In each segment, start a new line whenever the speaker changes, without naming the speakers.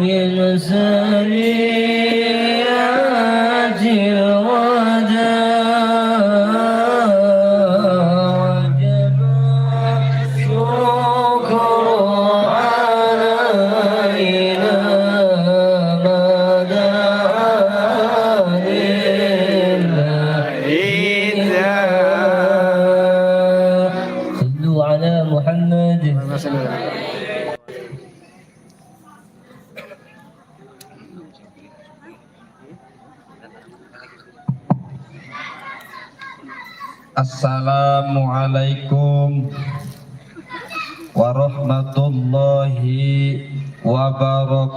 من سريعة الوداع وجب الشكر علينا ما دعا لله. صلوا على محمد.
Assalamualaikum warahmatullahi wabarakatuh.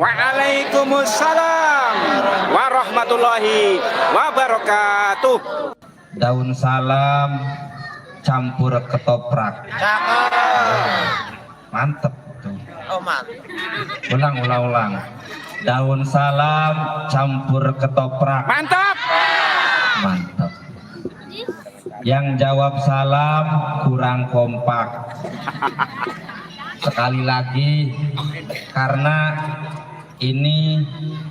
Waalaikumsalam warahmatullahi wabarakatuh.
Daun salam campur ketoprak. Mantep tuh. Ulang. Daun salam campur ketoprak.
Mantap.
Mantap. Yang jawab salam kurang kompak. Sekali lagi, karena ini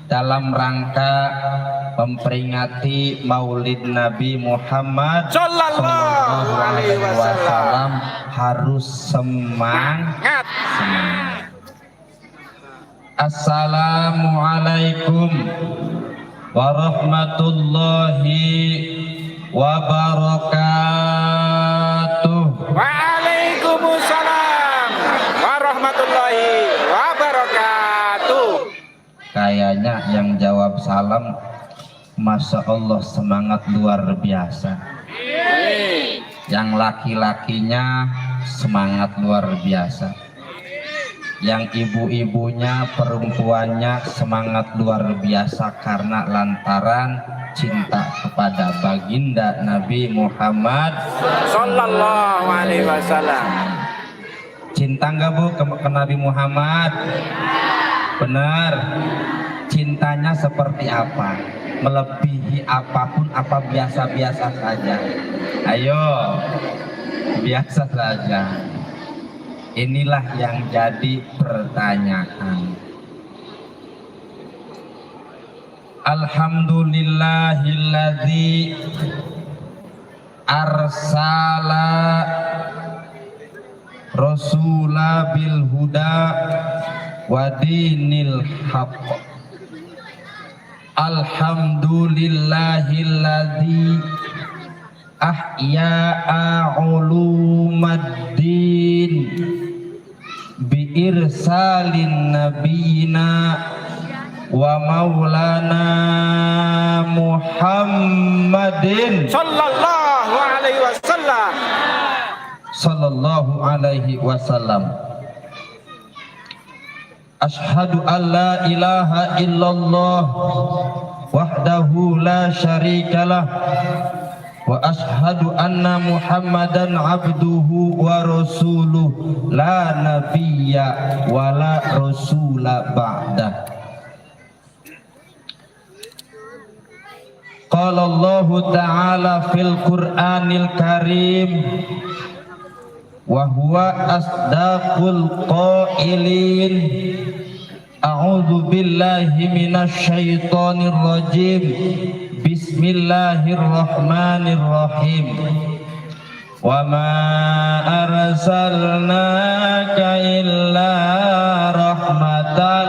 dalam rangka memperingati Maulid Nabi Muhammad Sallallahu Alaihi Wasallam, harus semangat. Assalamualaikum warahmatullahi wabarakatuh.
Waalaikumsalam warahmatullahi wabarakatuh.
Kayaknya yang jawab salam, Masya Allah, semangat luar biasa. Yang laki-lakinya semangat luar biasa. Yang ibu-ibunya, perempuannya semangat luar biasa karena lantaran cinta kepada baginda Nabi Muhammad
Sallallahu Alaihi Wasallam.
Cinta nggak Bu ke Nabi Muhammad? Benar. Cintanya seperti apa? Melebihi apapun, apa biasa-biasa saja? Ayo, biasa saja. Inilah yang jadi pertanyaan. Alhamdulillahilladzi arsala rasula bil huda wa dinil haqq. Alhamdulillahilladzi ahya'a ulumaddin bi irsalin nabiyina wa maulana Muhammadin
Sallallahu Alaihi Wasallam.
Sallallahu Alaihi Wasallam. Ashhadu an la ilaha illallah wahdahu la syarikalah wa ashhadu anna Muhammadan abduhu wa rasuluh la nabiyya wa la rasula ba'dah. Qala Allah ta'ala fil Qur'anil Karim wa huwa asdaqul qailin. A'udzu billahi minasy syaithanir rajim. Bismillahirrahmanirrahim. Wa ma arsalnaka illa rahmatan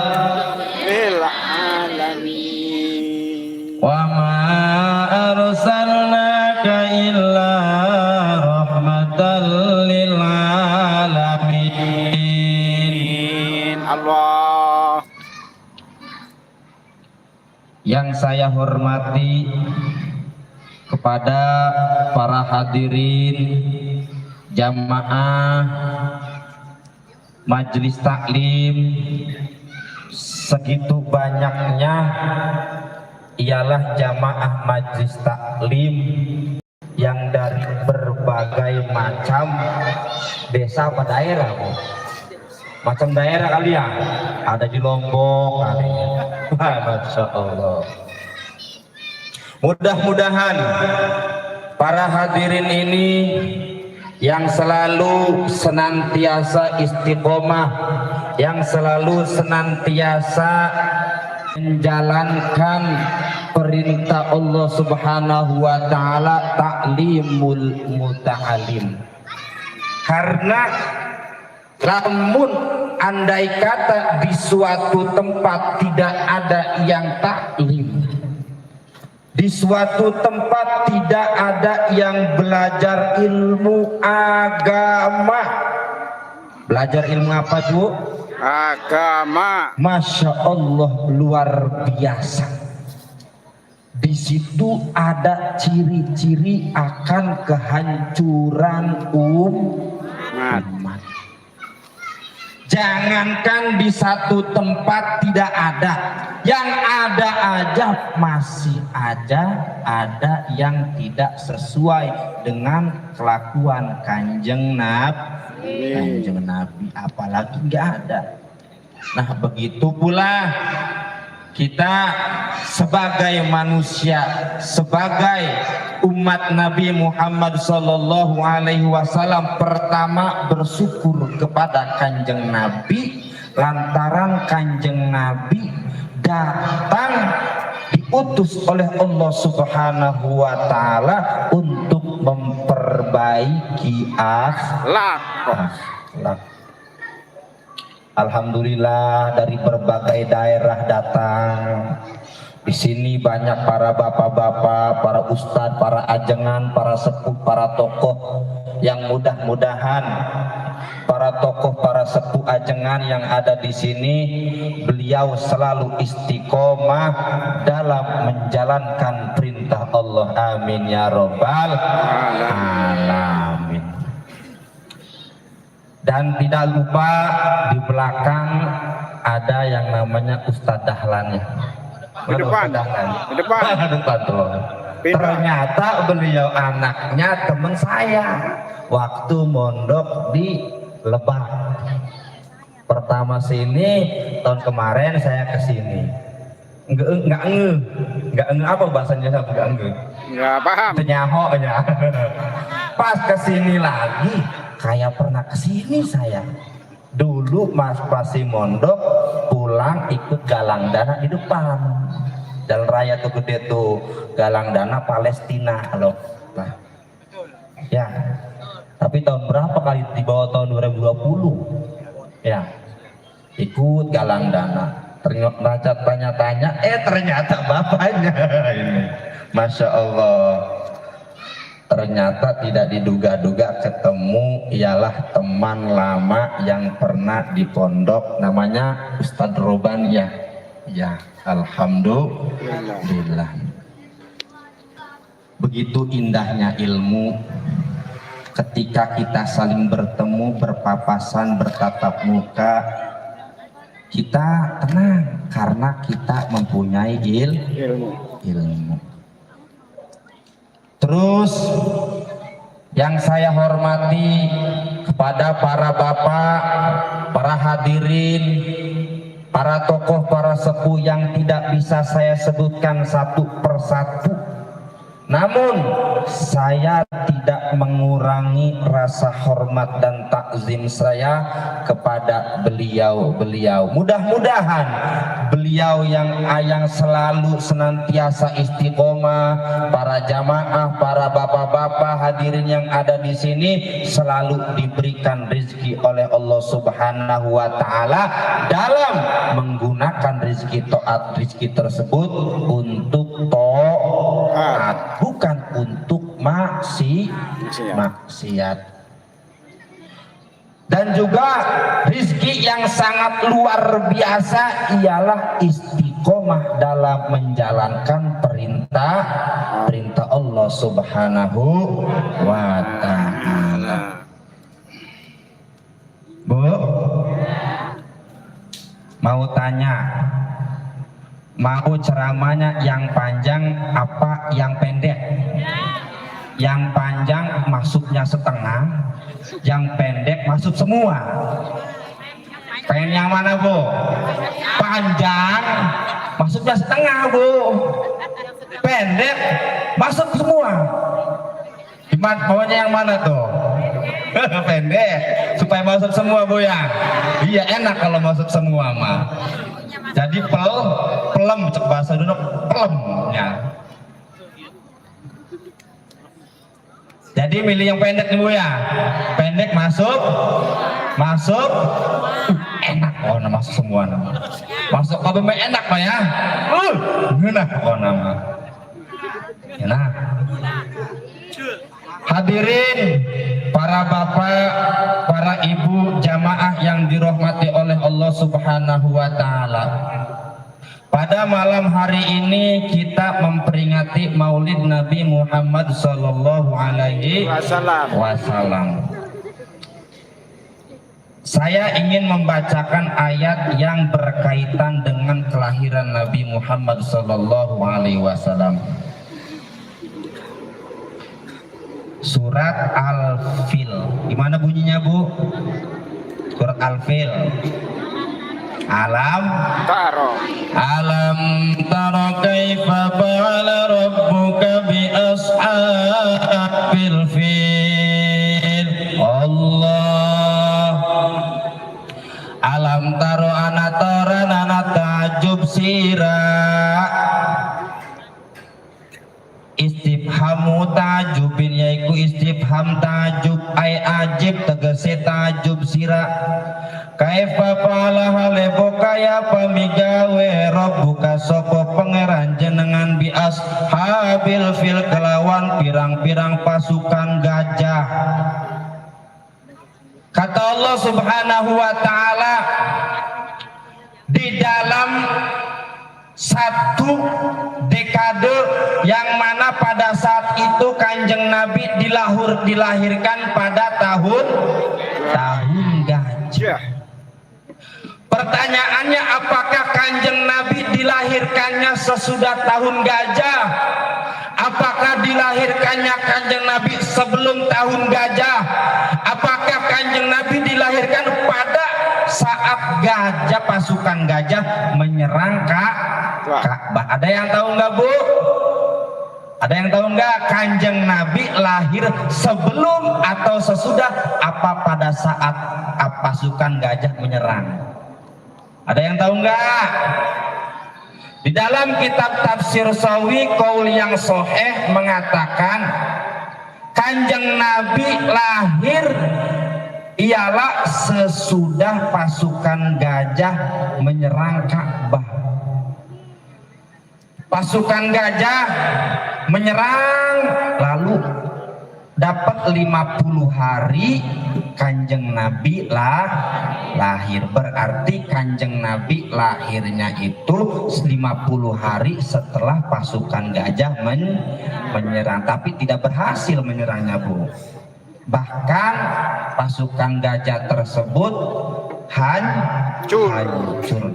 lil alamin.
wa ma arsalnaka illa rahmatan lil alamin.
Allah.
Yang saya hormati kepada para hadirin jamaah majelis taklim, segitu banyaknya ialah jamaah majelis taklim yang dari berbagai macam desa atau daerah, macam daerah kali ya, ada di Lombok, ada. Masya Allah. Mudah-mudahan para hadirin ini yang selalu senantiasa istiqomah, yang selalu senantiasa menjalankan perintah Allah Subhanahu wa taala, ta'limul muta'alim. Karena lamun andai kata di suatu tempat tidak ada yang taklim, di suatu tempat tidak ada yang belajar ilmu agama. Belajar ilmu apa, Bu?
Agama.
Masya Allah, luar biasa. Di situ ada ciri-ciri akan kehancuran umat. Jangankan di satu tempat tidak ada, yang ada aja masih ada yang tidak sesuai dengan kelakuan Kanjeng Nabi, apalagi nggak ada. Nah, begitu pula kita sebagai manusia, sebagai umat Nabi Muhammad sallallahu alaihi wasallam, pertama bersyukur kepada Kanjeng Nabi lantaran Kanjeng Nabi datang diutus oleh Allah Subhanahu wa taala untuk memperbaiki akhlak. Alhamdulillah, dari berbagai daerah datang. Di sini banyak para bapak-bapak, para ustadz, para ajengan, para sepuh, para tokoh yang mudah-mudahan para tokoh, para sepuh ajengan yang ada di sini, beliau selalu istiqomah dalam menjalankan perintah Allah. Amin ya robbal alamin. Dan tidak lupa di belakang ada yang namanya Ustadz Dahlan ya.
Di depan. Di depan.
Ternyata beliau anaknya teman saya waktu mondok di Lebak. Pertama sini tahun kemarin saya kesini. Enggak apa bahasanya, enggak
Enggak paham.
Tenyaho ya. Pas kesini lagi kayak pernah kesini saya. Dulu Mas pasti mondok pulang ikut galang dana di depan jalan raya tuh gede tuh, galang dana Palestina loh. Nah, ya. Tapi tahun berapa kali di bawah tahun 2020 ya ikut galang dana. Ternyata tanya-tanya, ternyata bapaknya ini. Masya Allah. Ternyata tidak diduga-duga ketemu ialah teman lama yang pernah di pondok, namanya Ustadz Roban ya. Ya, alhamdulillah. Begitu indahnya ilmu ketika kita saling bertemu, berpapasan, bertatap muka, kita tenang karena kita mempunyai ilmu. Terus yang saya hormati kepada para bapak, para hadirin, para tokoh, para sepuh yang tidak bisa saya sebutkan satu persatu, namun saya tidak mengurangi rasa hormat dan takzim saya kepada beliau. Mudah-mudahan beliau yang selalu senantiasa istiqomah, para jamaah, para bapak-bapak hadirin yang ada di sini selalu diberikan rezeki oleh Allah Subhanahu wa taala dalam menggunakan rezeki tersebut untuk taat, bukan untuk maksiat. Dan juga rizki yang sangat luar biasa ialah istiqomah dalam menjalankan perintah Allah Subhanahu wa ta'ala. Bu, mau tanya, mau ceramahnya yang panjang apa yang pendek? Yang panjang masuknya setengah, yang pendek masuk semua. Pengen yang mana, Bu? Panjang masuknya setengah, Bu. Pendek masuk semua. Maunya yang mana tuh? Pendek supaya masuk semua Bu ya. Iya enak kalau masuk semua mah. Jadi pelem cek bahasa dulu pelemnya. Jadi milih yang pendek nih Bu ya. Pendek masuk enak. Oh nama masuk semua nama. Masuk kalau enak Pak ya. Enak oh nama. Enak. Hadirin para bapak, para ibu jamaah yang dirahmati oleh Allah Subhanahu wa taala. Pada malam hari ini kita memperingati Maulid Nabi Muhammad sallallahu alaihi wasallam. Saya ingin membacakan ayat yang berkaitan dengan kelahiran Nabi Muhammad sallallahu alaihi wasallam. Surat Al-Fil. Gimana bunyinya Bu? Surat Al-Fil. Alam taro kaifa fa'ala rabbuka bi ashabil fil. Allah. Alam taro anatoran tajub sirah. Istifhamu tajubin yaiku istifham tajub ay ajib tegese tajub sira. Kaifa fa'ala haleboka ya pamigawe rabbuka sapa pangeran jenengan bi ashabil fil kelawan pirang-pirang pasukan gajah. Kata Allah Subhanahu wa taala di dalam satu dekade yang mana pada saat itu Kanjeng Nabi dilahirkan pada tahun gajah. Pertanyaannya, apakah Kanjeng Nabi dilahirkannya sesudah tahun gajah? Apakah dilahirkannya Kanjeng Nabi sebelum tahun gajah? Apakah Kanjeng Nabi dilahirkan pada saat gajah, pasukan gajah menyerang Ka'bah? Ada yang tahu nggak Bu? Ada yang tahu nggak Kanjeng Nabi lahir sebelum atau sesudah apa pada saat pasukan gajah menyerang? Ada yang tahu nggak? Di dalam kitab tafsir Sawi qaul yang sahih mengatakan Kanjeng Nabi lahir ialah sesudah pasukan gajah menyerang Ka'bah. Pasukan gajah menyerang lalu dapat 50 hari Kanjeng Nabi lahir. Berarti Kanjeng Nabi lahirnya itu 50 hari setelah pasukan gajah menyerang, tapi tidak berhasil menyerangnya Bu. Bahkan pasukan gajah tersebut hancur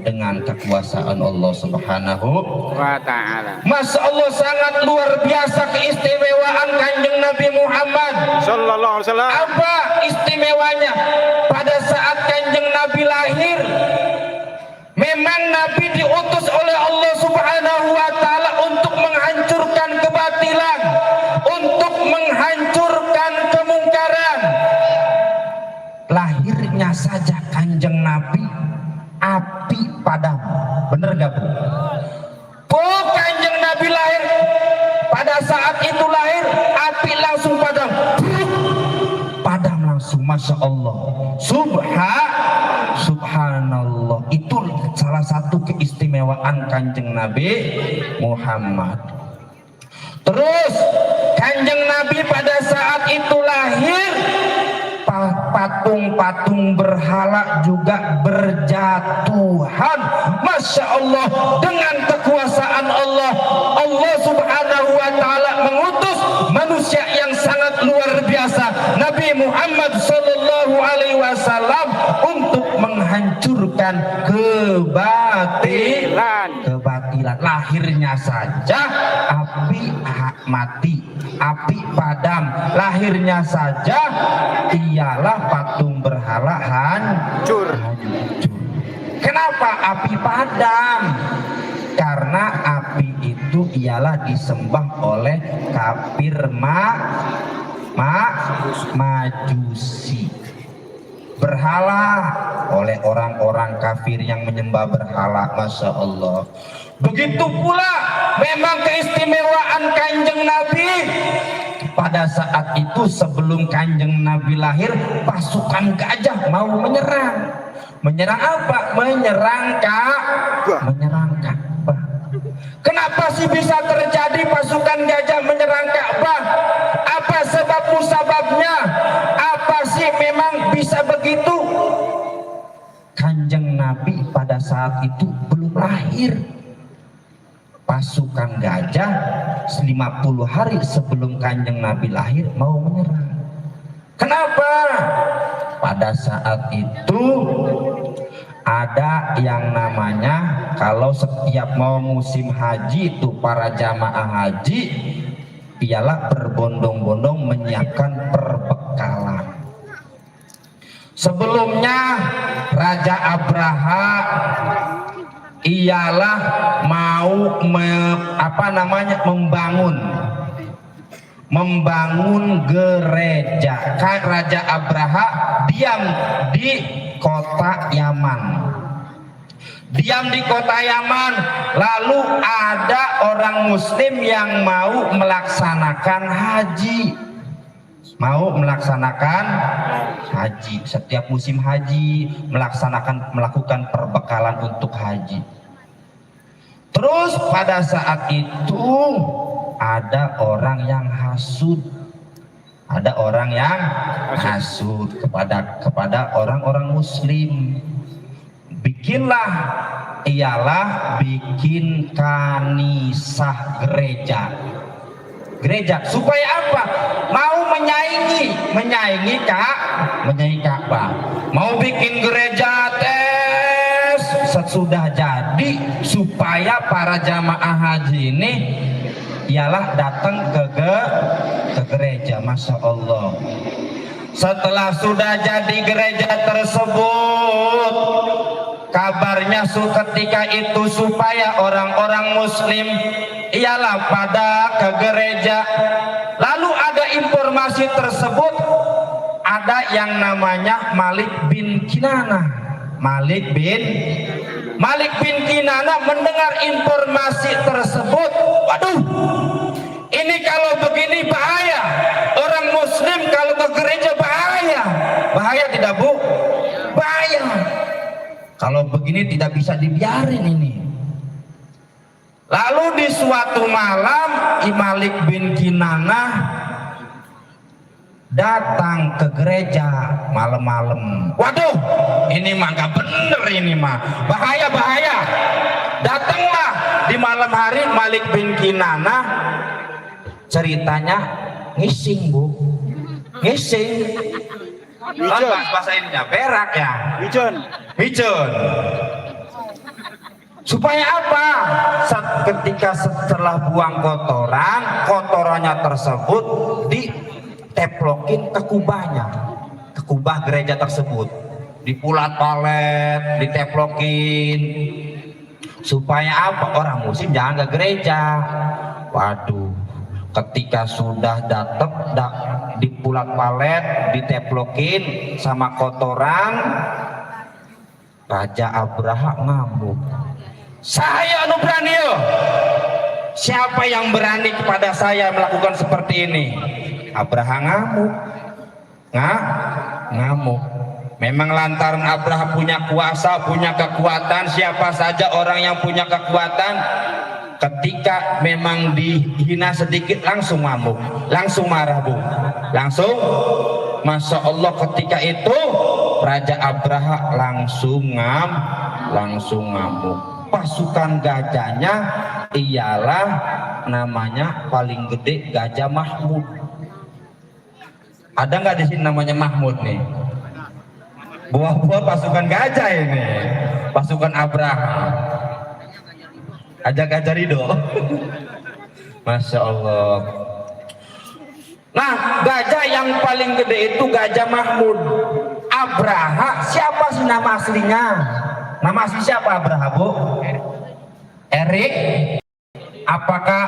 dengan kekuasaan Allah Subhanahu
wa ta'ala.
Masya Allah, sangat luar biasa keistimewaan Kanjeng Nabi Muhammad sallallahu alaihi wasallam. Apa istimewanya? Pada saat Kanjeng Nabi lahir, memang Nabi diutus oleh Allah Subhanahu wa taala untuk menghancurkan kebatilan, untuk menghancurkan kemungkaran. Lahirnya saja Kanjeng Nabi api padam. Bener gak Bu? Kanjeng Nabi lahir, pada saat itu lahir api langsung padam. Padam langsung, Masya Allah. Subhanallah. Itu salah satu keistimewaan Kanjeng Nabi Muhammad. Terus Kanjeng Nabi pada saat itu lahir, patung-patung berhala juga berjatuhan. Masya Allah, dengan kekuasaan Allah, Allah Subhanahu wa taala mengutus manusia yang sangat luar biasa, Nabi Muhammad sallallahu alaihi wasallam, untuk menghancurkan kebatilan. Lahirnya saja api mati, api padam. Lahirnya saja ialah patung berhala hancur. Kenapa api padam? Karena api itu ialah disembah oleh kafir Majusi, berhala oleh orang-orang kafir yang menyembah berhala. Masya Allah. Begitu pula memang keistimewaan Kanjeng Nabi. Pada saat itu sebelum Kanjeng Nabi lahir, pasukan gajah mau menyerang. Menyerang apa? Menyerang Ka'bah. Kenapa sih bisa terjadi pasukan gajah menyerang Ka'bah? Apa sebabnya? Apa sih memang bisa begitu? Kanjeng Nabi pada saat itu belum lahir. Pasukan gajah 50 hari sebelum Kanjeng Nabi lahir mau menyerang. Kenapa? Pada saat itu ada yang namanya, kalau setiap mau musim haji itu para jamaah haji ialah berbondong-bondong menyiapkan perbekalan. Sebelumnya Raja Abraha ialah mau membangun gereja. Kan Raja Abraha diam di kota Yaman. Lalu ada orang muslim yang mau melaksanakan haji. Setiap musim haji melakukan perbekalan untuk haji. Terus pada saat itu ada orang yang hasud. Kepada orang-orang muslim. Bikin kanisah gereja supaya apa? Mau menyaingi Ka'bah. Mau bikin gereja sesudah jadi supaya para jamaah haji ini ialah datang ke gereja. Masya Allah. Setelah sudah jadi gereja tersebut, kabarnya ketika itu supaya orang-orang muslim ialah pada ke gereja. Lalu ada informasi tersebut, ada yang namanya Malik bin Kinanah. Malik bin Kinanah mendengar informasi tersebut. Waduh, ini kalau begini bahaya. Orang muslim kalau ke gereja bahaya. Bahaya tidak, Bu? Bahaya. Kalau begini tidak bisa dibiarin ini. Lalu di suatu malam Malik bin Kinanah datang ke gereja malam-malam. Waduh, ini mah gak bener, ini mah bahaya. Datanglah di malam hari Malik bin Kinanah, ceritanya ngising, Bu. Ngising. Bahasa ininya berak ya. Micun. Supaya apa? Ketika setelah buang kotorannya tersebut diteplokin ke kubah gereja tersebut, dipulat palet, diteplokin. Supaya apa? Orang muslim jangan ke gereja. Waduh, ketika sudah dipulat palet, diteplokin sama kotoran, Raja Abraha ngamuk. Saya anu berani, yo. Siapa yang berani kepada saya melakukan seperti ini? Abraha ngamuk. Memang lantaran Abraha punya kuasa, punya kekuatan. Siapa saja orang yang punya kekuatan, ketika memang dihina sedikit langsung ngamuk, langsung marah, Bu. Langsung, Masya Allah, ketika itu Raja Abraha langsung ngamuk. Pasukan gajahnya ialah namanya paling gede Gajah Mahmud. Ada nggak di sini namanya Mahmud nih? Buah-buah pasukan gajah ini, pasukan Abraha. Ajak Gajah Ridho. Masya Allah. Nah, gajah yang paling gede itu Gajah Mahmud. Abraha, siapa sih nama aslinya? Nama asli siapa Abraha, Bu? Erik? Apakah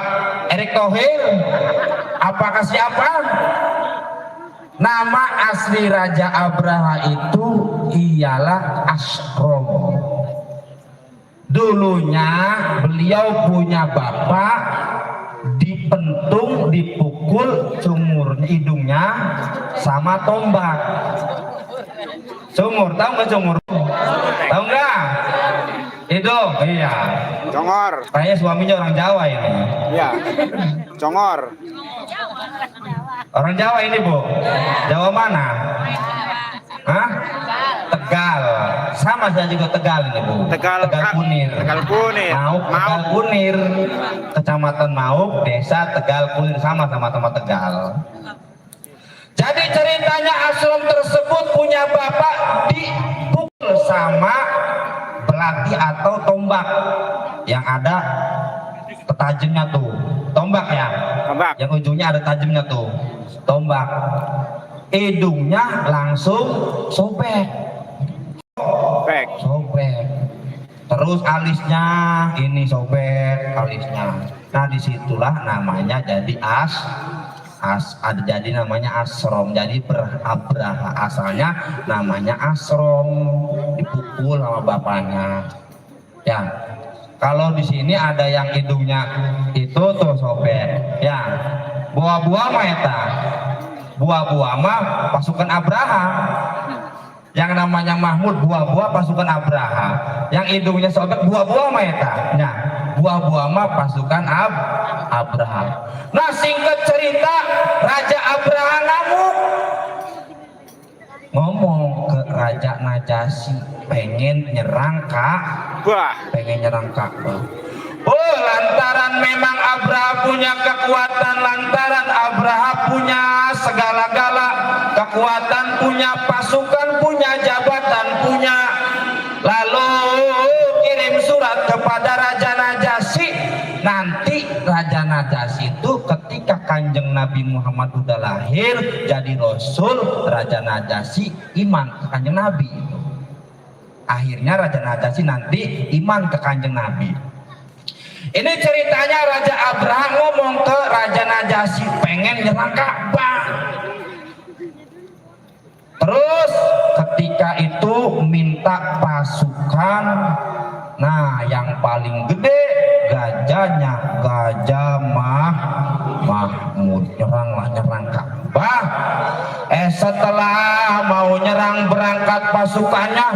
Erik Thohir? Apakah siapa? Nama asli Raja Abraha itu ialah Asrom. Dulunya beliau punya bapak dipentung, dipukul sumurnya, hidungnya sama tombak. Sumur, tahu nggak sumur? Tahu nggak? Itu, iya.
Congor.
Kayaknya suaminya orang Jawa ini.
Iya. Congor.
Orang Jawa ini, Bu. Jawa mana? Hah? Tegal. Sama saya juga Tegal ini, Bu.
Tegal
Kunir.
Tegal Kunir.
Mauk, Tegal Kunir. Kecamatan Mauk, desa Tegal Kunir, sama-sama Tegal. Jadi ceritanya Asrom tersebut punya bapak dipukul sama belati atau tombak yang ada tajamnya tuh, tombak ya.
Tombak.
Yang ujungnya ada tajamnya tuh, tombak. Hidungnya langsung sobek. Sobek. Terus alisnya ini sobek alisnya. Nah disitulah namanya jadi ada jadi namanya Asrom. Jadi Abraha asalnya namanya Asrom, dipukul sama bapaknya. Ya, kalau di sini ada yang hidungnya itu tuh sobek. Ya, buah-buah mah eta. Buah-buah mah pasukan Abraha. Yang namanya Mahmud buah-buah pasukan Abraha. Yang hidungnya sobek buah-buah mah eta. Nah, buah-buah mah pasukan Abraha. Nah, singkat cerita, Raja Abraha ngamuk. Ngomong ke Raja Najasyi, pengen nyerang Ka'bah. Oh, lantaran memang Abraha punya kekuatan, lantaran Abraha punya segala-gala kekuatan, punya pasukan, punya jabatan, punya. Lalu kirim surat kepada Raja Najasyi. Nanti Raja Najasyi itu ketika Kanjeng Nabi Muhammad udah lahir jadi Rasul, Raja Najasyi iman ke Kanjeng Nabi. Akhirnya Raja Najasyi nanti iman ke Kanjeng Nabi. Ini ceritanya Raja Abraha ngomong ke Raja Najasyi pengen nyerang Ka'bah. Terus ketika itu minta pasukan. Nah, yang paling gede gajahnya, Gajah Mahmud. Nyerang Ka'bah. Setelah mau nyerang berangkat pasukannya,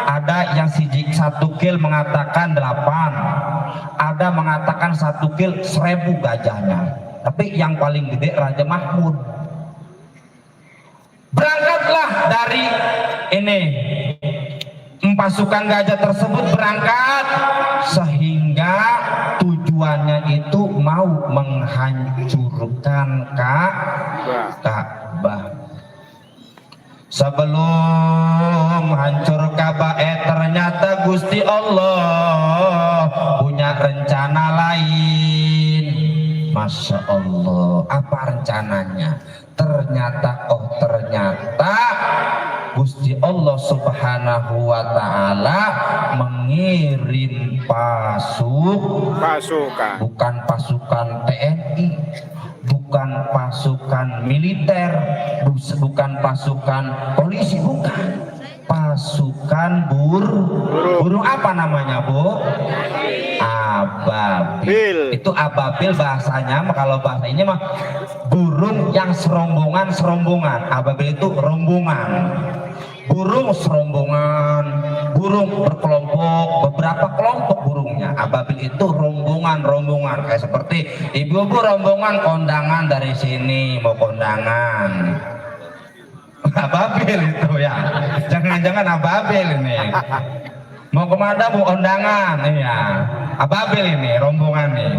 ada yang satu kil mengatakan 8, ada mengatakan 1 kil 1000 gajahnya. Tapi yang paling gede Raja Mahmud. Berangkatlah dari ini pasukan gajah tersebut berangkat sehingga tujuannya itu mau menghancurkan Ka'bah. Sebelum hancur Ka'bah, ternyata Gusti Allah punya rencana lain. Masya Allah, apa rencananya? Ternyata Gusti Allah Subhanahu wa Ta'ala mengirim pasukan, bukan pasukan TNI, bukan pasukan militer, bukan pasukan polisi, bukan. Pasukan burung apa namanya, Bu? Ababil. Itu ababil bahasanya, kalau bahasa ini mah burung yang serombongan. Ababil itu rombongan. Burung serombongan, burung berkelompok, beberapa kelompok burungnya. Ababil itu rombongan, kayak seperti ibu-ibu rombongan kondangan dari sini mau kondangan. Ababil itu ya, jangan-jangan ababil ini mau kemana, mau kondangan, iya. Ababil ini rombongan nih,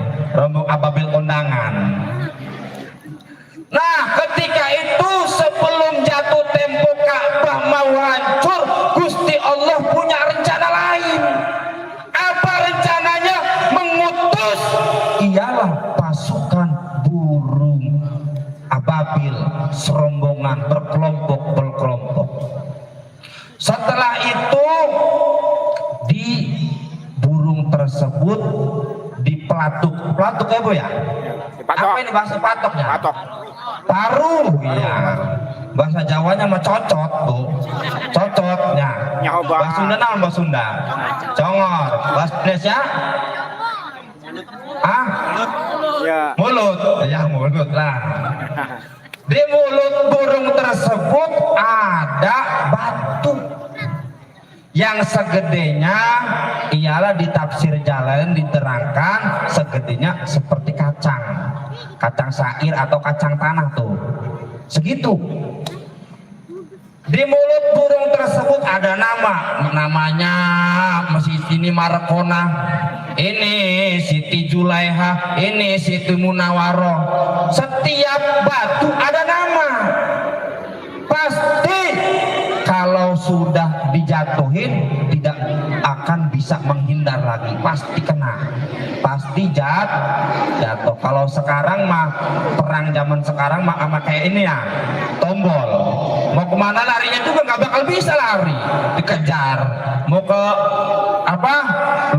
ababil kondangan. Nah, ketika itu sebelum jatuh tempo Ka'bah mau hancur, Gusti Allah punya rencana lain. Apa rencananya? Mengutus ialah pasukan burung ababil, serombongan, berkelompok. Setelah itu di burung tersebut dipelatuk ya, Bu ya? Apa ini bahasa patoknya? Paruh, ya. Bahasa Jawanya mah cocot, Bu. Cocotnya.
Nyoba.
Bahasa Sunda naon bahasa Sunda? Congor. Bahasa Indonesia? Ah?
Ya.
Mulut. Ya, mulut lah. Di mulut burung tersebut ada batu yang segedenya ialah di tafsir jalan diterangkan segedenya seperti kacang sair atau kacang tanah tuh segitu. Di mulut burung tersebut ada namanya masih sini Marekona, ini Siti Julaiha, ini Siti Munawaroh. Setiap batu ada nama. Pasti kalau sudah dijatuhin tidak akan bisa menghindar lagi, pasti kena, pasti jatuh. Kalau sekarang mah perang zaman sekarang mah sama kayak ini ya, tombol. Mau kemana larinya juga nggak bakal bisa lari, dikejar. Mau ke apa?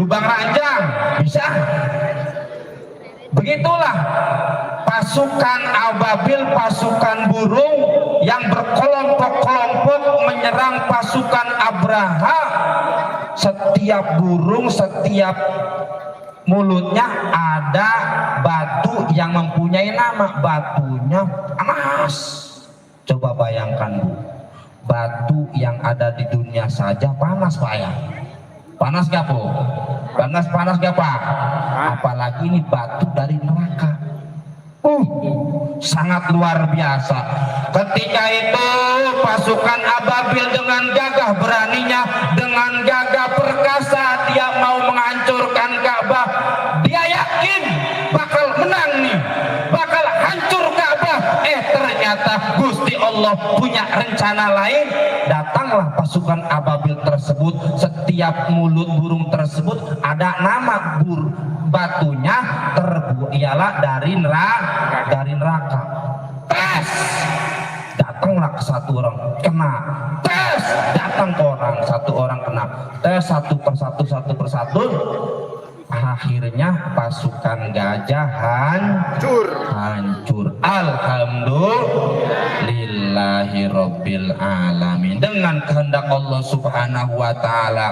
Lubang ranjang bisa. Begitulah pasukan ababil, pasukan burung yang berkelompok-kelompok menyerang pasukan Abraha. Setiap burung, setiap mulutnya ada batu yang mempunyai nama. Batunya panas. Coba bayangkan, Bu, batu yang ada di dunia saja panas, Pak ya. Panas gak, Bu? Panas gak, Pak? Apalagi ini batu dari neraka. Sangat luar biasa. Ketika itu pasukan ababil dengan gagah beraninya, dengan gagah perkasa dia mau menghancurkan Ka'bah. Dia yakin bakal menang nih, bakal hancur Ka'bah. Ternyata Gusti Allah punya rencana lain. Datanglah pasukan ababil tersebut. Setiap mulut burung tersebut ada nama batunya terbuat ialah dari neraka. Tes, datanglah ke satu orang kena. Tes, datang ke satu orang kena. Tes satu persatu. Akhirnya pasukan gajah hancur. Alhamdulillahirabbil alamin. Dengan kehendak Allah Subhanahu wa taala.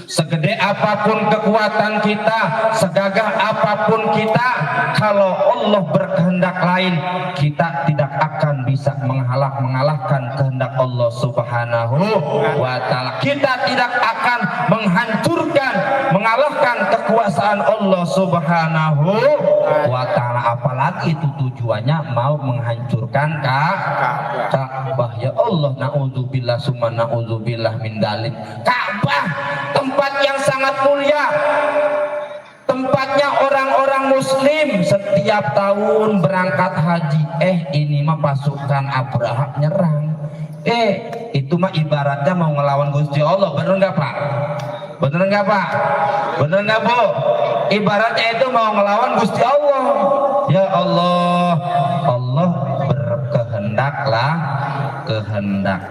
Segede apapun kekuatan kita, segagah apapun kita, kalau Allah berkehendak lain, kita tidak akan bisa mengalahkan kehendak Allah Subhanahu wa taala. Kita tidak akan mengalahkan kekuasaan Allah Subhanahu wa taala. Apalagi itu tujuannya mau menghancurkan Ka'bah. Ya Allah, naudzubillah summa naudzubillah min dalik. Ka'bah tempat yang sangat mulia, tempatnya orang-orang muslim setiap tahun berangkat haji. Ini mah pasukan Abraha nyerang. Itu mah ibaratnya mau ngelawan Gusti Allah. Bener nggak, Pak? Bener nggak, Pak? Bener nggak, Bu? Ibaratnya itu mau ngelawan Gusti Allah. Ya Allah, Allah berkehendak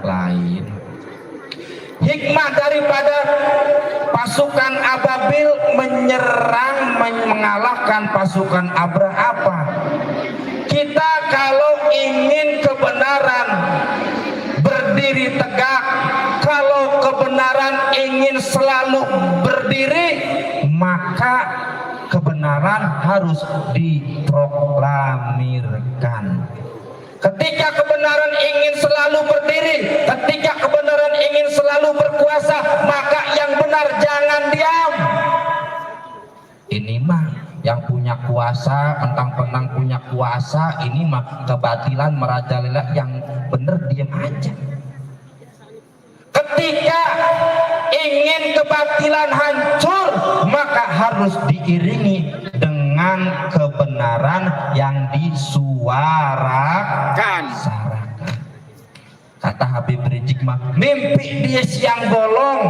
lain. Hikmah daripada pasukan ababil menyerang, mengalahkan pasukan Abraha apa? Kita kalau ingin kebenaran berdiri tegak, kalau kebenaran ingin selalu berdiri, maka kebenaran harus diproklamirkan. Ketika kebenaran ingin selalu berdiri, ketika kebenaran ingin selalu berkuasa, maka yang benar jangan diam. Ini mah yang punya kuasa, mentang-mentang punya kuasa, ini mah kebatilan merajalela, yang benar diam aja. Ketika ingin kebatilan hancur, maka harus diiringi dengan kebenaran yang disuarakan. Kata Habib Rizik mah, mimpi dia siang bolong,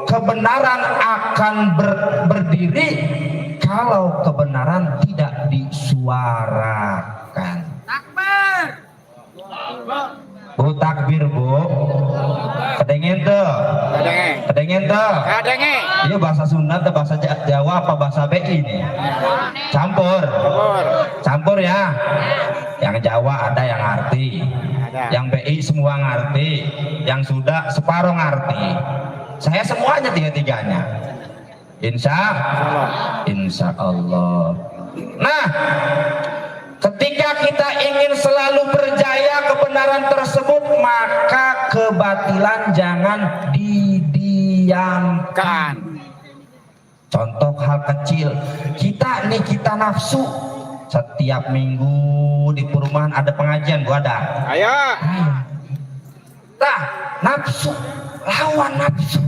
kebenaran akan berdiri kalau kebenaran tidak disuarakan. Takbir. Bu, takbir, Bu. Kedengen tuh. Kedengen tuh. Ini bahasa Sunda atau bahasa Jawa apa bahasa BI ini? Campur ya. Yang Jawa ada yang ngerti,
Ada.
yang BI semua ngerti, yang sudah separuh ngerti. Saya semuanya tiga-tiganya. Insya Allah. Nah, ketika kita ingin selalu berjaya kebenaran tersebut, maka kebatilan jangan didiamkan. Contoh hal kecil, kita nafsu. Setiap minggu di perumahan ada pengajian, gua ada.
Ayo.
Nah, nafsu, lawan nafsu.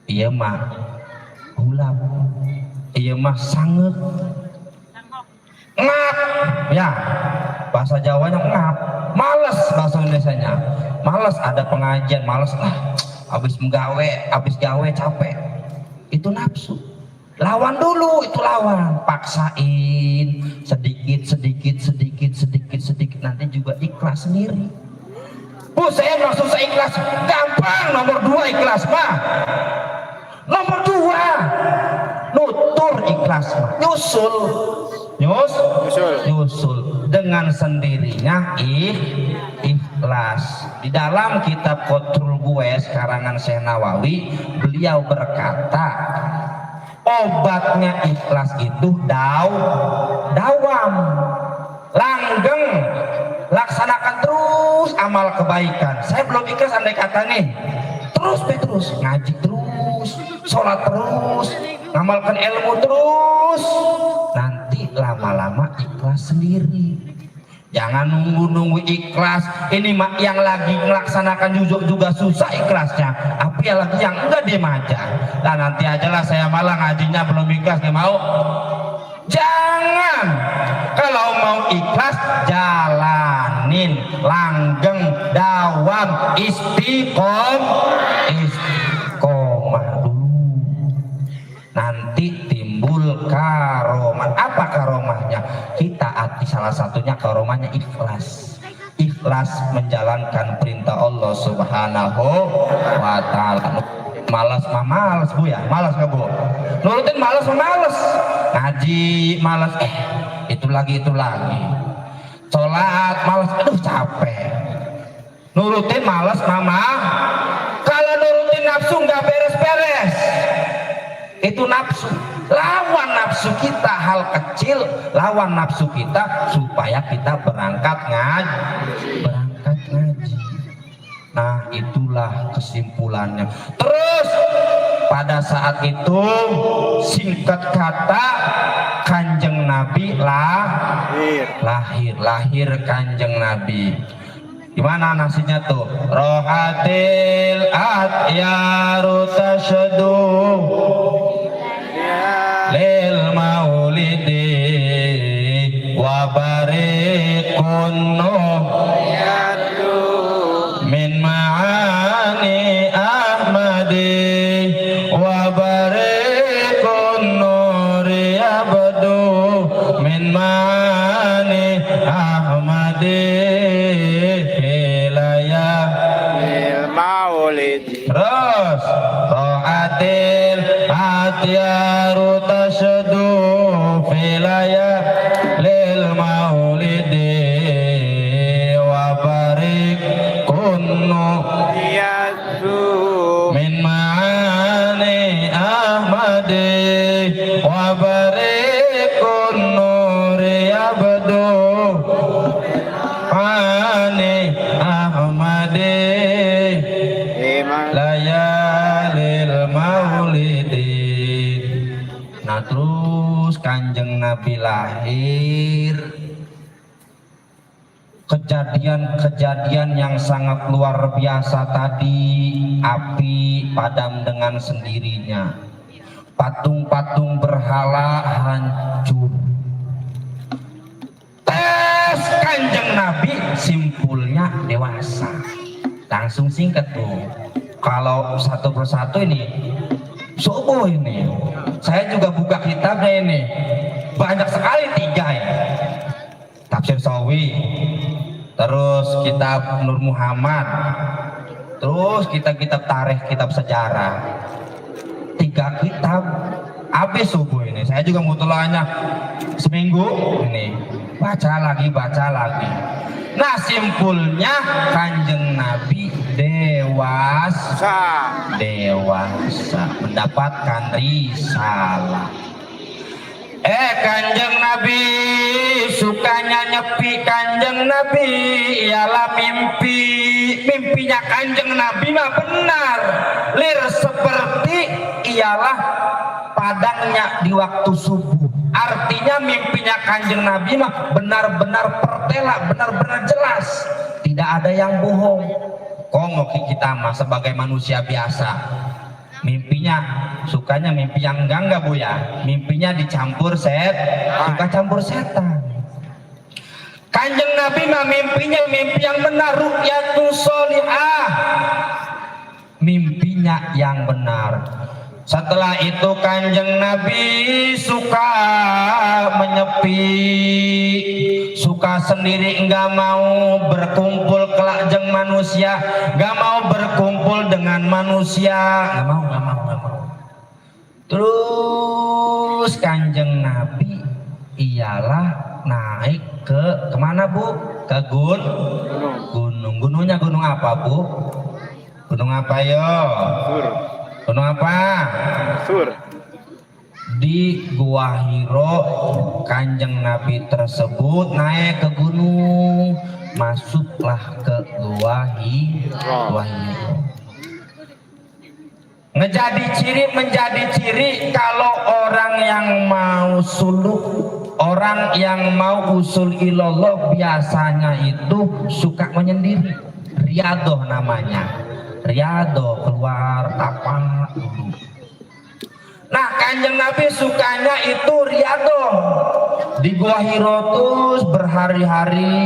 Iya mah hulap, iya mah sangep, ngap, ya bahasa Jawanya ngap, males bahasa Indonesianya, males ada pengajian, males habis gawe capek, itu nafsu. Lawan dulu, itu lawan, paksain sedikit, nanti juga ikhlas sendiri. Bu, saya nggak susah ikhlas, gampang. Nomor 2 ikhlas mah, nomor 2 nutur ikhlas mah, nyusul dengan sendirinya ikhlas. Di dalam kitab Qatrul Buwais karangan Syekh Nawawi, beliau berkata, obatnya ikhlas itu dawam, langgeng, laksanakan terus amal kebaikan. Saya belum ikhlas andai kata nih, terus ngaji terus, sholat terus, ngamalkan ilmu terus, nanti lama-lama ikhlas sendiri. Jangan nunggu ikhlas. Ini yang lagi melaksanakan juga susah ikhlasnya, apalagi yang enggak diem aja. Nah, nanti ajalah saya malah ngajinya belum ikhlas, nggak mau. Jangan. Kalau mau ikhlas, jalanin, langgeng, dawam, istiqomah dulu. Nanti timbul karomah. Apa karomahnya? Kita arti salah satunya karomahnya ikhlas. Ikhlas menjalankan perintah Allah Subhanahu wa ta'ala. Malas Bu ya? Malas nggak Bu? Nurutin malas ngaji malas, itu lagi sholat malas, aduh capek. Nurutin malas mama. Kalau nurutin nafsu nggak beres-beres, itu nafsu. Lawan nafsu kita hal kecil, lawan nafsu kita supaya kita berangkat ngaji. Nah, itulah kesimpulannya. Terus pada saat itu singkat kata Kanjeng Nabi lahir Kanjeng Nabi. Gimana nasinya tuh? Rohatil atyaru tasyadu lil maulidi wa barikun min ma'ani ahmadi wa barikun nuri abdu min ma'ani ahmadi hilaya maulidi. Terus ro'atil atyaru tasyadu filaya lil maulidi wa barik kunnu min ma'ani ahmadi wa barik kunnu riyabdu ani ahmadi layalil maulidi. Nah, terus Kanjeng Nabi lahir, kejadian yang sangat luar biasa tadi, api padam dengan sendirinya, patung-patung berhala hancur. Tes Kanjeng Nabi simpulnya dewasa. Langsung singkat tuh. Kalau satu persatu ini subuh ini, saya juga buka kitabnya ini, banyak sekali 3 ya. Tafsir Sawi, terus kitab Nur Muhammad, terus kitab-kitab tarikh, kitab sejarah. 3 kitab Habis subuh ini saya juga mutolahnya seminggu ini baca lagi. Nah simpulnya Kanjeng Nabi dewasa mendapatkan risalah. Kanjeng Nabi sukanya nyepi. Kanjeng Nabi ialah mimpinya Kanjeng Nabi mah benar lir seperti ialah padangnya di waktu subuh. Artinya mimpinya Kanjeng Nabi mah benar-benar pertela, benar-benar jelas, tidak ada yang bohong. Komo kita mah sebagai manusia biasa mimpinya sukanya mimpi yang enggak Bu ya, mimpinya dicampur suka campur setan. Kanjeng Nabi mah mimpinya mimpi yang benar, ru'yatus sholihah, mimpinya yang benar. Setelah itu Kanjeng Nabi suka menyepi, suka sendiri, enggak mau berkumpul kelak jeng manusia, enggak mau berkumpul dengan manusia, enggak mau. Terus Kanjeng Nabi ialah naik ke kemana Bu? Ke gunung. Gunungnya gunung apa Bu? Gunung apa yo? Gunung apa?
Sur.
Di Gua Hiro Kanjeng Nabi tersebut naik ke gunung, masuklah ke Gua Hiro. Menjadi ciri kalau orang yang mau suluk, orang yang mau usul ilallah biasanya itu suka menyendiri. Riadoh namanya. Riadoh, keluar tapak dulu. Nah Kanjeng Nabi sukanya itu riadoh di Gua Hiro terus berhari-hari.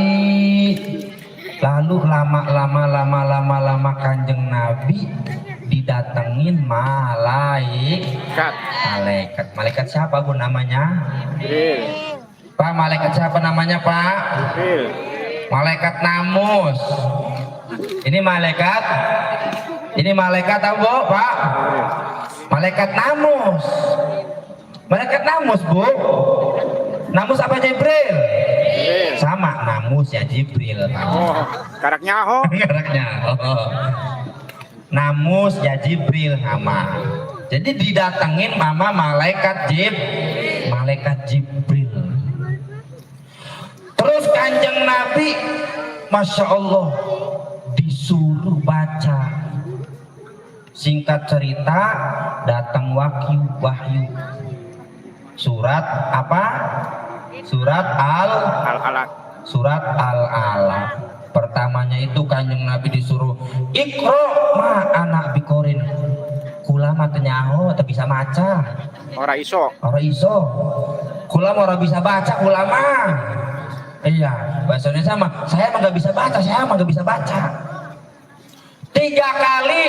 Lalu lama Kanjeng Nabi didatengin malaikat siapa Bu namanya?
Jibril.
Pak, malaikat siapa namanya Pak?
Jibril. Malaikat
Namus. Ini malaikat apa Pak? Malaikat Namus. Malaikat Namus Bu. Namus apa Jibril? Sama, Namus ya Jibril.
Karaknya ho.
Namus ya Jibril sama. Jadi didatengin mama malaikat Jibril. Terus Kanjeng Nabi Masya Allah disuruh baca. Singkat cerita datang wahyu. Surat apa? Surat Al-Alaq. Pertamanya itu Kanjeng Nabi disuruh Iqra ma anak bikorin. Kula mah teu nyaho teu bisa maca.
Ora iso.
Kula mah ora bisa baca ulama. Iya, bahasa Indonesia mah saya mah enggak bisa baca. 3 kali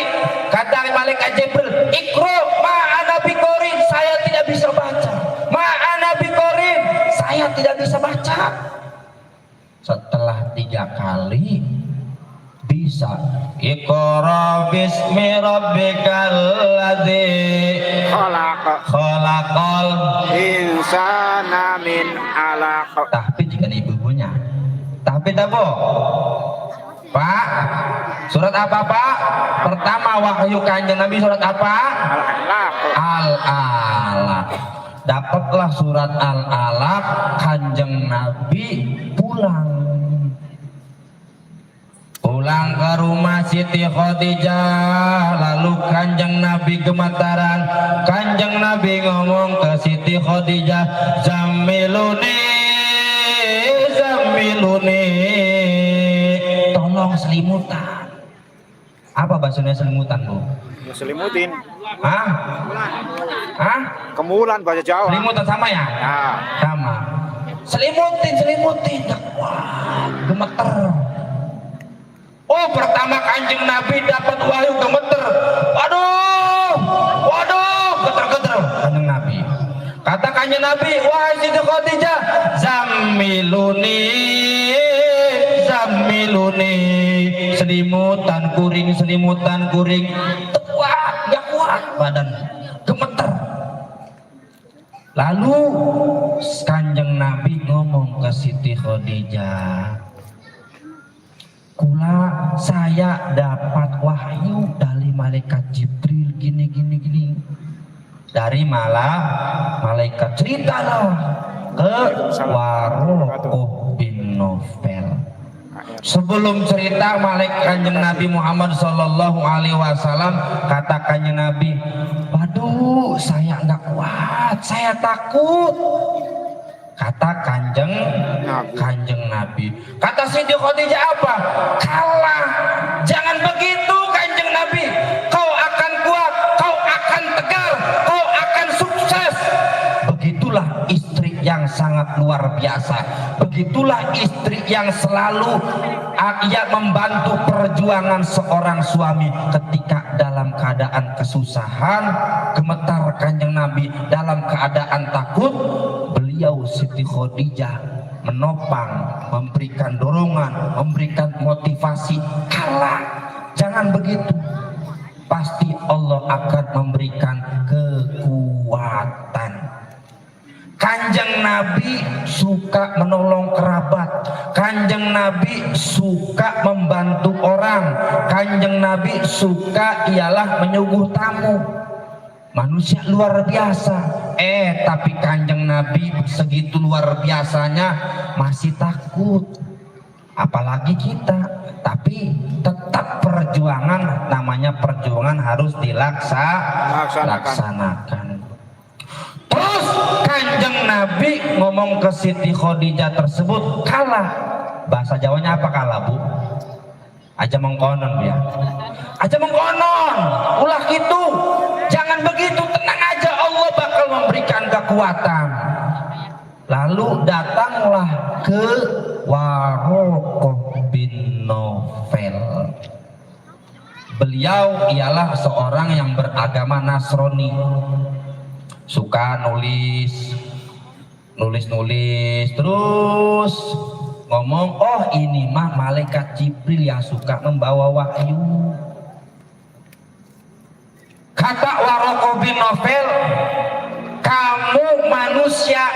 kata malaikat Jibril, Iqra ma ana bikorin, saya tidak bisa baca. Ma ana bikorin, saya tidak bisa baca. Setelah 3 kali bisa. Iqra bismi rabbikal ladzi khalaqal
insana min alaq.
Tapi jika ibu-ibunya. Tapi dabo. Pak, surat apa Pak? Pertama wahyu Kanjeng Nabi surat apa? Al-Alaq. Dapatlah surat Al-Alaq, Kanjeng Nabi pulang ke rumah Siti Khadijah. Lalu Kanjeng Nabi gemetaran. Kanjeng Nabi ngomong ke Siti Khadijah, Zamiluni, tolong selimutan. Apa bahasanya selimutan Bu?
Selimutin.
Hah?
Kemulan bahasa Jawa.
Selimutan sama ya? Sama. Selimutin. Wah, gemeter. Oh, pertama Kanjeng Nabi dapat wahyu gemeter. Waduh, geter Kanjeng Nabi. Kata Kanjeng Nabi, wahai Siti Khadijah, Zamiluni, selimutan kuring. Gak kuat badan, gemeter. Lalu Kanjeng Nabi ngomong ke Siti Khadijah, kula saya dapat wahyu dari malaikat Jibril gini. Dari malaikat ceritalah ke Warokoh bin Nofel. Sebelum cerita malaikat Kanjeng Nabi Muhammad Sallallahu Alaihi Wasallam, kata Kanjeng Nabi, waduh saya nggak kuat, saya takut. Kata Kanjeng Nabi. Kata Siti Khadijah apa? Kalah. Jangan begitu Kanjeng Nabi. Kau akan kuat, kau akan tegar, kau akan sukses. Begitulah istri yang sangat luar biasa. Begitulah istri yang selalu ia membantu perjuangan seorang suami ketika dalam keadaan kesusahan, gemetar Kanjeng Nabi dalam keadaan takut. Beliau Siti Khadijah menopang, memberikan dorongan, memberikan motivasi. Kalah, jangan begitu. Pasti Allah akan memberikan kekuatan. Kanjeng Nabi suka menolong kerabat. Kanjeng Nabi suka membantu orang. Kanjeng Nabi suka ialah menyuguh tamu. Manusia luar biasa. Tapi Kanjeng Nabi segitu luar biasanya masih takut. Apalagi kita. Tapi tetap perjuangan, namanya perjuangan harus dilaksanakan. Terus Kanjeng Nabi ngomong ke Siti Khadijah tersebut, kalah. Bahasa Jawanya apa kalah, Bu? Aja mengkonon ya. Aja mengkonon. Ulah gitu. Jangan begitu, tenang aja, Allah bakal memberikan kekuatan. Lalu datanglah ke Warokoh bin Nofel. Beliau ialah seorang yang beragama Nasrani. Suka nulis, terus ngomong, oh ini mah malaikat Jibril yang suka membawa wahyu. Kata Warokoh bin Nofel, kamu manusia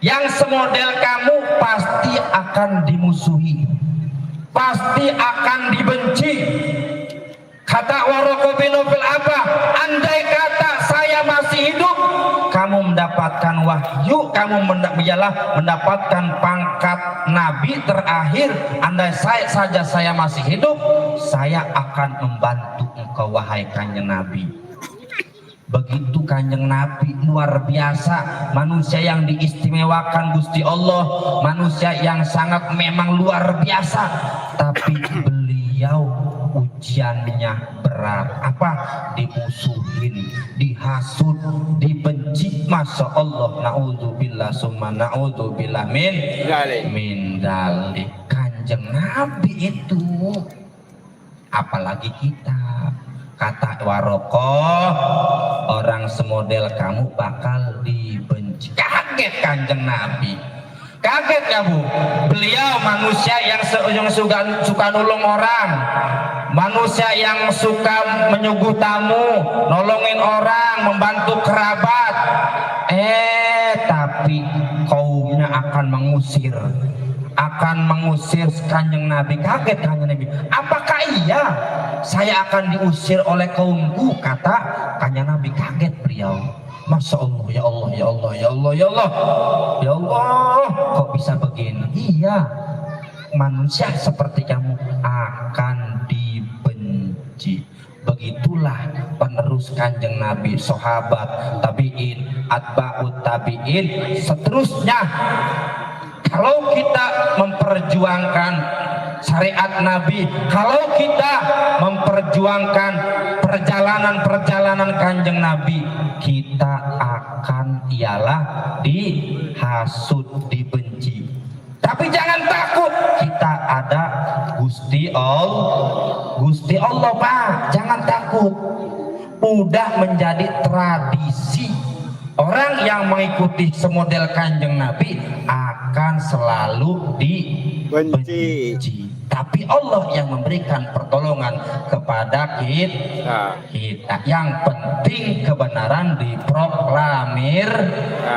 yang semodel kamu pasti akan dimusuhi, pasti akan dibenci. Kata Warokoh bin Nofel apa? Andai kata saya masih hidup, kamu mendapatkan wahyu, kamu mendapatkan pangkat nabi terakhir. Andai saja saya masih hidup, saya akan membantu engkau wahai Kanjeng Nabi. Begitu Kanjeng Nabi, luar biasa, manusia yang diistimewakan Gusti Allah, manusia yang sangat memang luar biasa. Tapi beliau ujiannya berat. Apa? Dimusuhin, dihasut, dibenci. Masya Allah, na'udzubillah summa na'udzubillah min dalik. Kanjeng Nabi itu, apalagi kita. Kata Warokoh, orang semodel kamu bakal dibenci. Kaget Kanjeng Nabi. Kaget ya Bu? Beliau manusia yang suka nolong orang, manusia yang suka menyuguh tamu, nolongin orang, membantu kerabat. Tapi kaumnya akan mengusir Kanjeng Nabi. Kaget Kanjeng Nabi. Apakah iya saya akan diusir oleh kaumku? Kata Kanjeng Nabi. Kaget beliau. Masya Allah, ya Allah, ya Allah, ya Allah, ya Allah, ya Allah, kok bisa begini? Iya, manusia seperti kamu akan dibenci. Begitulah penerus Kanjeng Nabi, sahabat, tabi'in, atba'ut tabi'in, seterusnya. Kalau kita memperjuangkan syariat Nabi, kalau kita memperjuangkan perjalanan Kanjeng Nabi, kita akan ialah dihasut, dibenci. Tapi jangan takut, kita ada Gusti Allah Pak, jangan takut. Udah menjadi tradisi, orang yang mengikuti semodel Kanjeng Nabi akan selalu dibenci. Tapi Allah yang memberikan pertolongan kepada kita. Yang penting kebenaran diproklamir,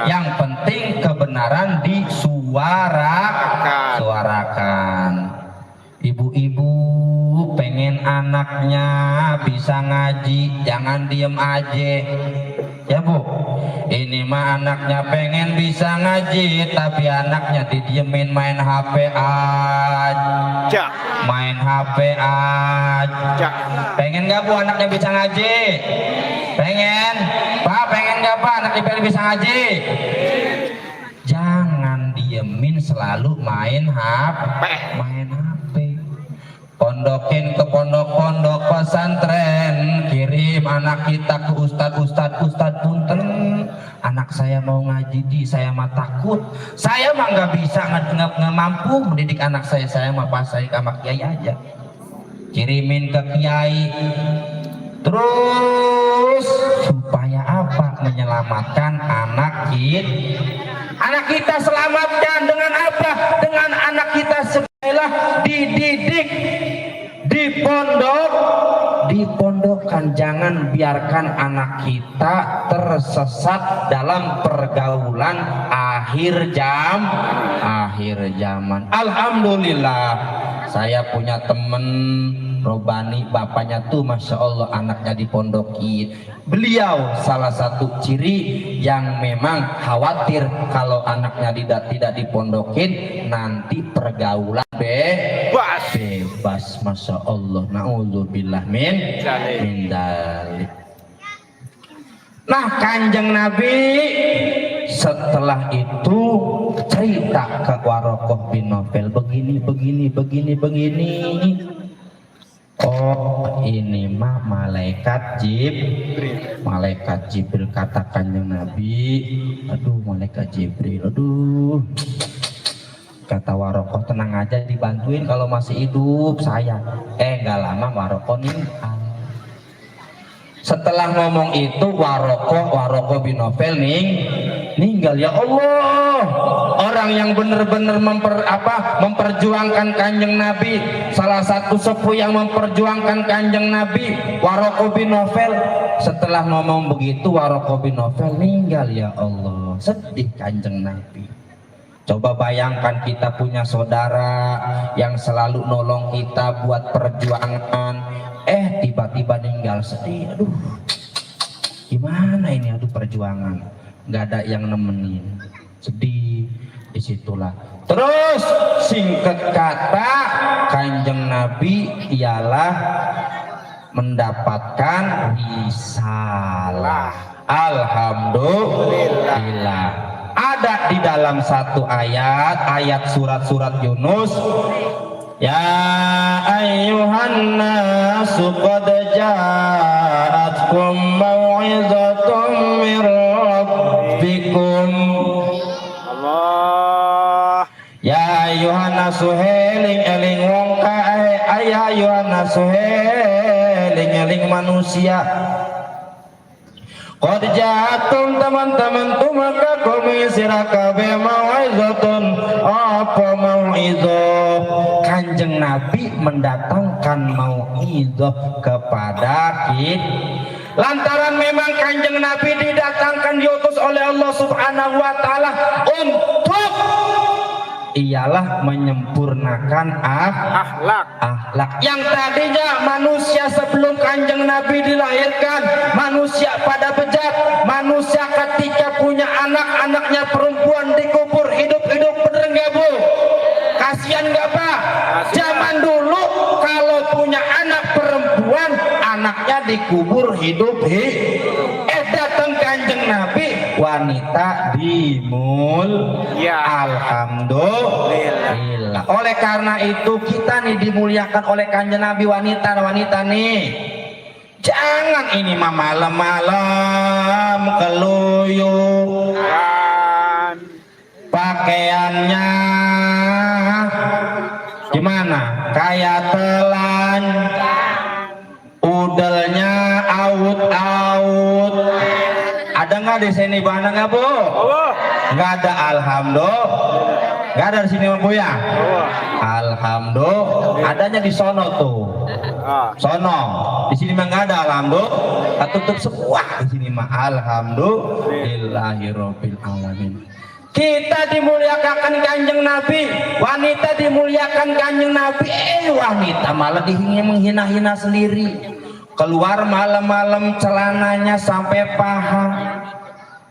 yang penting kebenaran disuarakan. Ibu-ibu pengen anaknya bisa ngaji, jangan diem aja. Ya Bu, ini mah anaknya pengen bisa ngaji, tapi anaknya didiemin main HP aja. Main HP aja. Pengen gak Bu anaknya bisa ngaji? Pengen? Pak, pengen gak Pak anaknya bisa ngaji? Jangan diemin, selalu main HP. Main HP. Pondokin ke pondok-pondok pesantren, kirim anak kita ke ustad punten, anak saya mau ngaji saya mah takut, saya mah nggak bisa nggak mampu mendidik anak saya mah pas saya sama kiai aja, kirimin ke kiai. Terus supaya apa? Menyelamatkan anak kita selamatkan dengan apa? Dengan anak kita segala dididik, dipondokkan. Jangan biarkan anak kita tersesat dalam pergaulan akhir zaman. Alhamdulillah, saya punya temen Robani, bapaknya tuh Masya Allah anaknya dipondokin. Beliau salah satu ciri yang memang khawatir kalau anaknya tidak dipondokin nanti pergaulan bebas. Masya Allah, na'udzubillah min dalik. Nah Kanjeng Nabi setelah itu cerita ke Warokoh bin Naufal begini. Oh ini mah malaikat Jibril, kata Kanjeng Nabi. Aduh malaikat Jibril, aduh. Kata Warokoh, tenang aja dibantuin kalau masih hidup saya. Gak lama Warokoh ninggal. Setelah ngomong itu Warokoh bin Naufal ninggal. Ya Allah, orang yang benar-benar memperjuangkan Kanjeng Nabi, salah satu sepuh yang memperjuangkan Kanjeng Nabi, Warokoh bin Naufal. Setelah ngomong begitu Warokoh bin Naufal ninggal. Ya Allah, sedih Kanjeng Nabi. Coba bayangkan kita punya saudara yang selalu nolong kita buat perjuangan, tiba-tiba ninggal, sedih. Aduh, gimana ini? Aduh, perjuangan nggak ada yang nemenin, sedih. Disitulah terus singkat kata Kanjeng Nabi ialah mendapatkan risalah. Alhamdulillah. Ada di dalam satu ayat surat Yunus, ya ayyuhan nasu qad ja'atkum mau'izatun min rabbikum.
Allah.
Ya ayyuhan nasu eling wong kae, ayyuhan nasu eling manusia. Qad ja'atum teman-teman tumaka kumi sirakabe mau'izatun. Apa mau'izah? Kanjeng Nabi mendatangkan mau'izah kepada kita. Lantaran memang Kanjeng Nabi didatangkan diutus oleh Allah Subhanahu wa taala untuk ialah menyempurnakan akhlak yang tadinya manusia sebelum Kanjeng Nabi dilahirkan manusia pada bejat, manusia ketika punya anaknya perempuan dikubur hidup-hidup. Bener nggak Bu? Kasihan nggak Pak? Zaman dulu kalau punya anak perempuan anaknya dikubur hidup. Datang Kanjeng Nabi, wanita ya. Alhamdulillah. Oleh karena itu kita nih dimuliakan oleh Kanjeng Nabi, wanita nih. Jangan ini mah malam-malam keluyuh. Pakaiannya gimana? Kayak telan. Udelnya out. Ada nggak di sini bana nggak Bu? Nggak ada. Alhamdulillah. Nggak ada di sini Bang Buya.
Oh.
Alhamdulillah, adanya di sono tuh.
Ah.
Sono, di sini mah nggak ada. Alhamdulillah, tutup semua di sini mah. Alhamdulillahirobbil alamin. Kita dimuliakan kanjeng Nabi, wanita dimuliakan kanjeng Nabi. Wanita malah menghina-hina sendiri. Keluar malam-malam celananya sampai paha,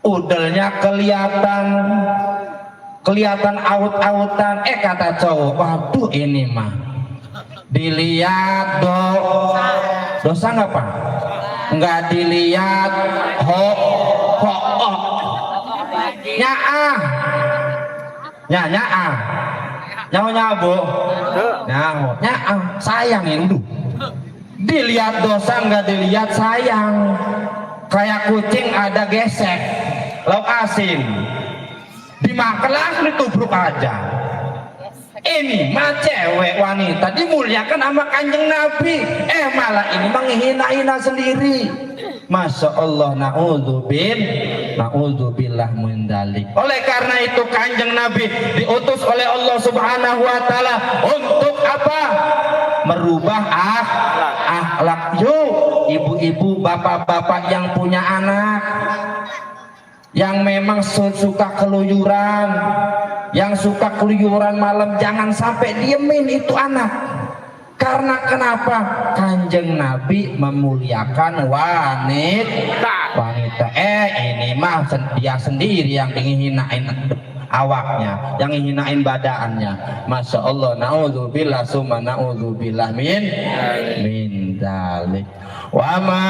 udelnya kelihatan aut-autan. Kata cowok, waduh ini mah dilihat dosa nggak Pak? Nggak dilihat nyaah bu, sayang itu. Dilihat dosa nggak dilihat sayang. Kayak kucing ada gesek lauk asin, dimakan langsung ditubruk aja. Ini mah cewek wanita dimuliakan sama kanjeng Nabi, malah ini menghina-hina sendiri. Masya Allah, na'udzubillah min dzalik. Oleh karena itu kanjeng Nabi diutus oleh Allah Subhanahu wa taala untuk apa? Merubah akhlak. Yuk, ibu-ibu, bapak-bapak yang punya anak yang memang suka keluyuran, malam, jangan sampai diemin itu anak. Karena kenapa? Kanjeng Nabi memuliakan wanita. Ini mah dia sendiri yang dihinain awaknya, yang hinain badannya. Masya Allah, na'udzubillah summa na'udzubillah min dzalik. Wa ma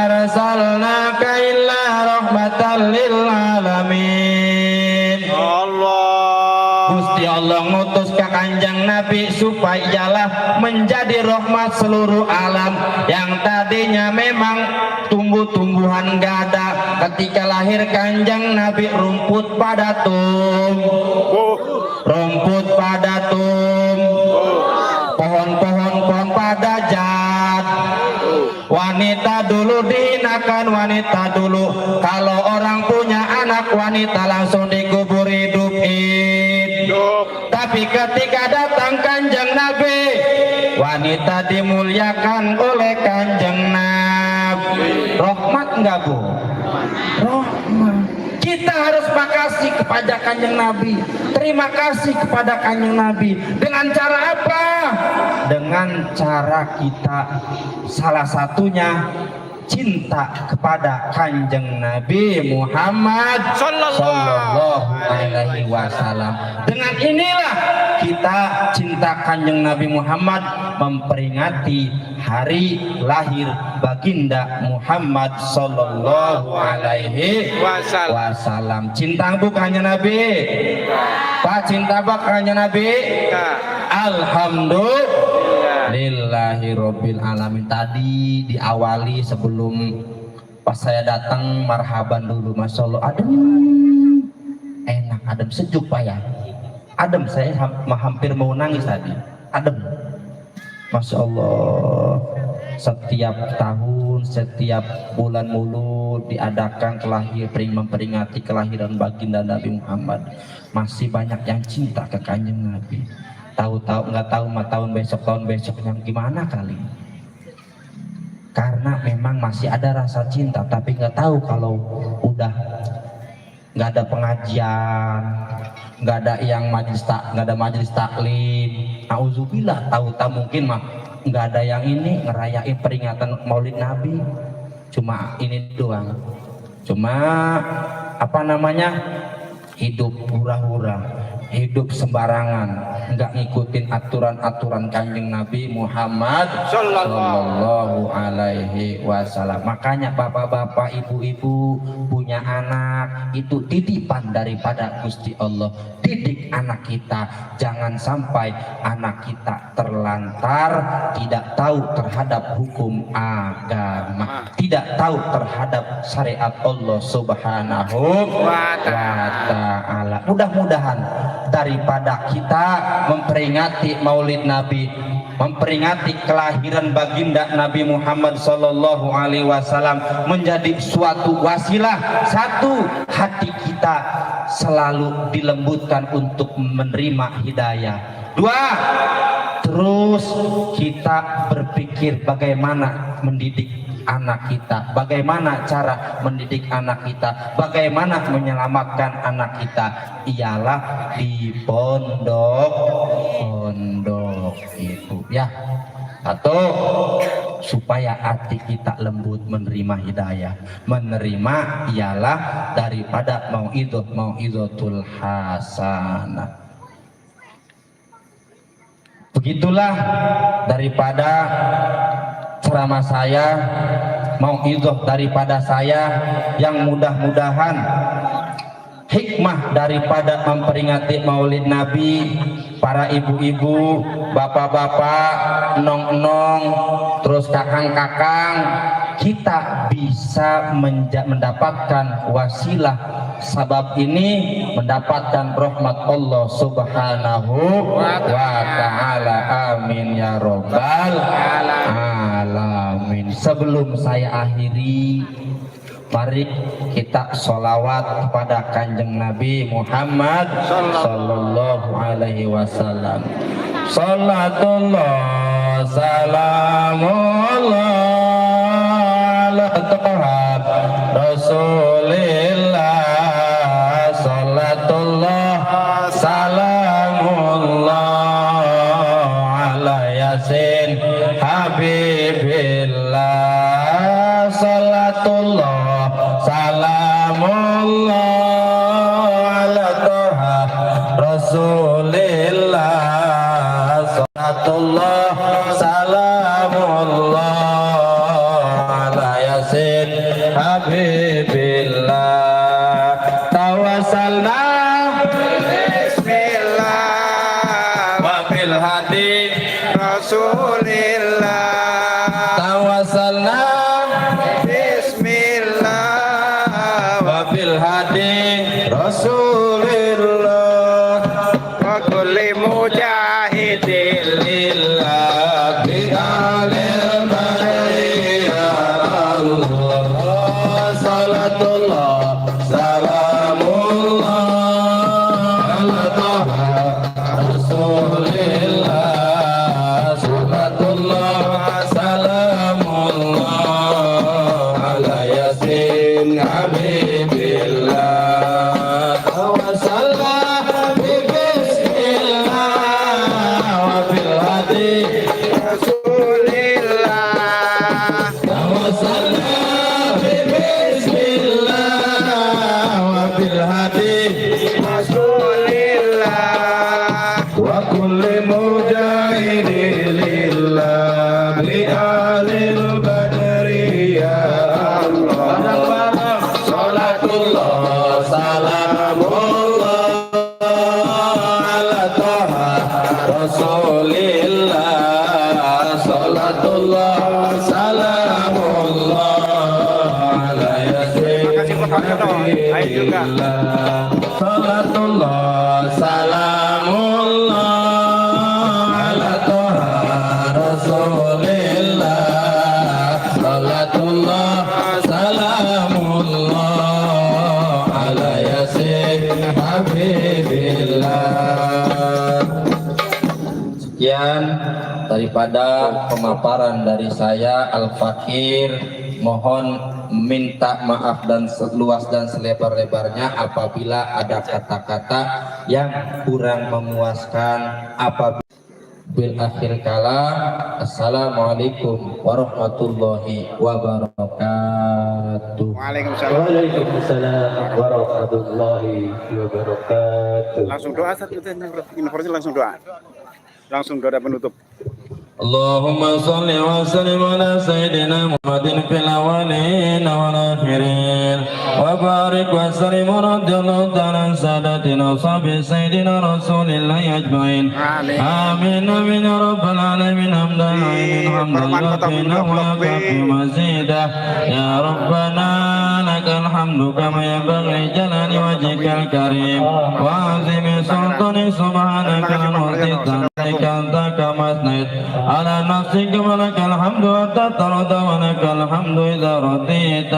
arsalnaka illa rahmatan lil alamin. Gusti Allah ngutus ke kanjeng Nabi supaya ialah menjadi rahmat seluruh alam. Yang tadinya memang tumbuh-tumbuhan gak ada, ketika lahir kanjeng Nabi rumput pada pohon-pohon pada jat. Wanita dulu dihinakan, wanita dulu kalau orang punya anak wanita langsung dikubur hidup. Tapi ketika datang kanjeng Nabi, wanita dimuliakan oleh kanjeng Nabi. Rahmat enggak bu? Rahmat. Kita harus makasih kepada kanjeng Nabi. Terima kasih kepada kanjeng Nabi. Dengan cara apa? Dengan cara kita salah satunya cinta kepada kanjeng Nabi Muhammad sallallahu alaihi wasallam. Dengan inilah kita cinta kanjeng Nabi Muhammad, memperingati hari lahir baginda Muhammad sallallahu alaihi wasallam. Cinta bukannya Nabi? Pak, cinta bukannya Nabi? Alhamdulillahirabbil alamin. Tadi diawali sebelum pas saya datang marhaban dulu, Masya Allah, adem, enak, adem, sejuk Pak ya, adem. Saya hampir mau nangis tadi, adem, Masya Allah. Setiap tahun, setiap bulan mulut diadakan memperingati kelahiran baginda Nabi Muhammad. Masih banyak yang cinta ke kanjeng Nabi. Tahu-tahu nggak tahu mah tahun besok yang gimana kali. Karena memang masih ada rasa cinta, tapi nggak tahu kalau udah nggak ada pengajian, nggak ada yang nggak ada majelis taklim. Auzubillah, tahu-tahu mungkin mah nggak ada yang ini ngerayain peringatan Maulid Nabi. Cuma ini doang. Cuma apa namanya? Hidup hura-hura, hidup sembarangan, nggak ngikutin aturan-aturan kanjeng Nabi Muhammad sallallahu alaihi wasallam. Makanya bapak-bapak, ibu-ibu punya anak itu titipan daripada Gusti Allah. Didik anak kita, jangan sampai anak kita terlantar, tidak tahu terhadap hukum agama, tidak tahu terhadap syariat Allah Subhanahu wa ta'ala. Mudah-mudahan daripada kita memperingati Maulid Nabi memperingati kelahiran baginda Nabi Muhammad Sallallahu Alaihi Wasallam menjadi suatu wasilah. Satu, hati kita selalu dilembutkan untuk menerima hidayah. Dua, terus kita berpikir bagaimana mendidik anak kita, bagaimana cara mendidik anak kita, bagaimana menyelamatkan anak kita, ialah di pondok itu ya. Atau supaya hati kita lembut menerima hidayah, menerima ialah daripada mau'izatul hasanah. Begitulah daripada ceramah saya, mau'izah daripada saya, yang mudah-mudahan hikmah daripada memperingati Maulid Nabi, para ibu-ibu, bapak-bapak, enong-enong, terus kakang-kakang, kita bisa mendapatkan wasilah. Sebab ini mendapatkan rahmat Allah Subhanahu wa ta'ala. Amin ya robbal alamin. Sebelum saya akhiri, mari kita sholawat kepada Kanjeng Nabi Muhammad Sallallahu Alaihi Wasallam. Salatullah salamullah ala Taha Rasulillah. Salatullah salamullah ala Yasin Habibillah. Salatullah salamullah ala Taha Rasulillah. Salatullah salamullah ala Yasin Habibillah. Tawassalna bismillah wa bil hadi Rasulillah. Tawassalna hadi Rasulillah wa kulli mujahidin lillah bi alil bariyah. Allah salatullah salamullah ala Taha Rasulillah. Salatullah salamullah ala Yasin Habibillah. Tawassalna bismillah wa bil hadi Rasulillah. Tawassalna bismillah wa bil hadi Rasulillah wa kulli mujahidin lillah bi alil badri ya Allah. Salatullah salamullah ala Taha Rasulillah. Salatullah salamullah ala Yasin Habibillah. Salatullah salamullah ala Taha Rasulillah. Salatullah salamullah ala Yasin Habibillah. Sekian daripada pemaparan dari saya Al-Fakir. Mohon minta maaf dan seluas dan selebar-lebarnya apabila ada kata-kata yang kurang memuaskan. Apabila bil akhir kala, assalamualaikum warahmatullahi wabarakatuh.
Waalaikumsalam
warahmatullahi wabarakatuh.
Langsung doa saat kita informasi, langsung doa dan penutup.
Allahumma salli wa sallim ala sayyidina Muhammadin fil awwalin wal akhirin wa barik wa sallim radhiyallahu ta'ala sadatina sahabi sayyidina Rasulillah ajmain. Amin amin ya rabbal alamin. Hamdan wa kafi mazidah ya rabbana lakal hamdu kama yanbaghi jalali wajhikal karim wa azimi sultani subhanaka la nu'ti dzalika anta kama asnait
على نفسك ولك الحمد حتى ترضى ولك الحمد إذا رضيت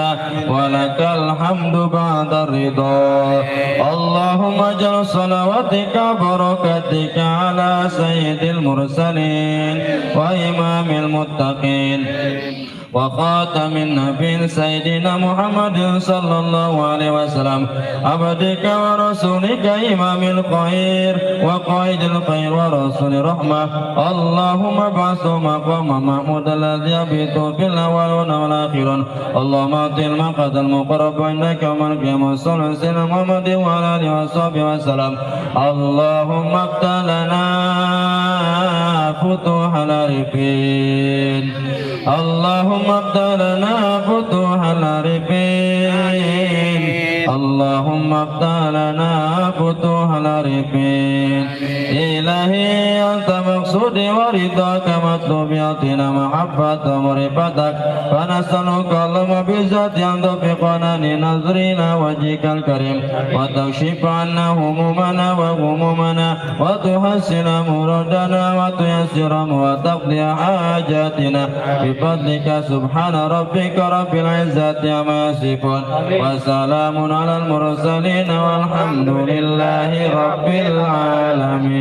ولك الحمد بعد الرضا اللهم اجعل صلواتك وبركاتك على سيد المرسلين وإمام المتقين وخاتم النبي سيدنا محمد صلى الله عليه وسلم عبدك ورسولك إمام الخير وقائد الخير ورسول رحمة اللهم ابعثه مقام محمود الذي يبيت في الأولون والآخرون اللهم أعط المقعد المقرب عندك يوم القيامة صلى الله عليه وسلم محمد وعلى آله وصحبه وسلم اللهم افتح لنا فتوح العارفين اللهم افتح لنا فتوح العارفين اللهم افتح لنا فتوح العارفين إلهي أنت مقصودي ورضاك مطلوب يعطينا محبة ومعرفتك فنسألك اللهم بذات أن توفقنا لنظرنا وجهك الكريم وتكشف عنا همومنا وغمومنا وتحسن مرادنا وتيسر وتقضي حاجاتنا بفضلك سبحان ربك رب العزة عما يصفون وسلام على المرسلين والحمد لله رب العالمين.